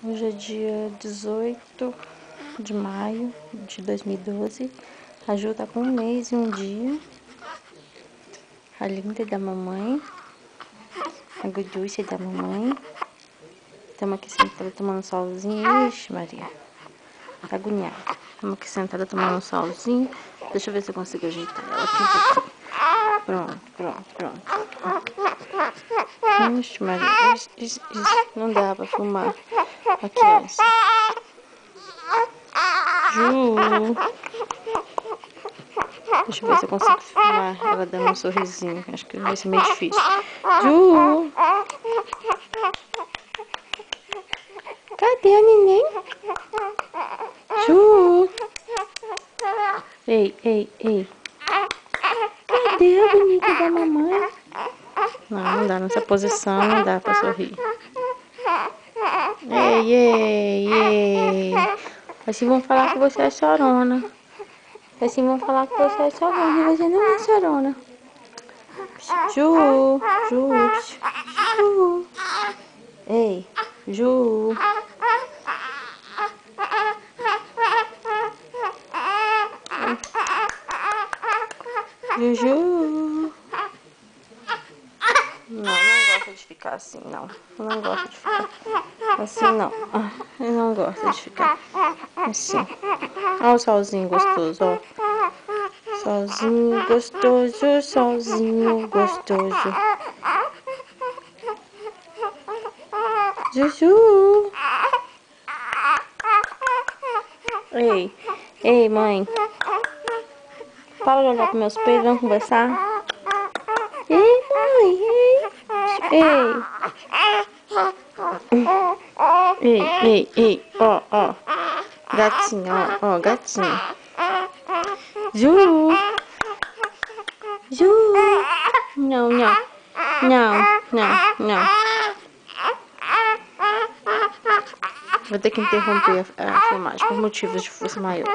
Hoje é dia 18 de maio de 2012. A Ju tá com 1 mês e 1 dia. A Linda é da mamãe. A Guducha é da mamãe. Estamos aqui sentada tomando solzinho. Ixi, Maria. Tá agoniada. Estamos aqui sentada tomando um solzinho. Deixa eu ver se eu consigo ajeitar ela aqui um pouquinho. Pronto. Ixi, Maria. Ixi. Não dá pra filmar a criança. Ju. Deixa eu ver se eu consigo filmar ela dando um sorrisinho. Acho que vai ser meio difícil. Ju. Cadê a neném? Ju. Ei. Cadê a bonita da mamãe? Não dá nessa posição, não dá pra sorrir. Ei. Assim vão falar que você é chorona. Assim vão falar que você é chorona. E você não é chorona. Ju. Ei, Ju. Juju. Não gosto de ficar assim, não. Não gosto de ficar assim, não. Eu não gosto de ficar assim. Olha o solzinho gostoso, ó. Solzinho gostoso. Juju. Ei, mãe. Para de olhar para meus peitos, vamos conversar? Ei, mãe, Ei, ó. Gatinha, ó, gatinha. Ju. Não. Vou ter que interromper a filmagem por motivos de força maior.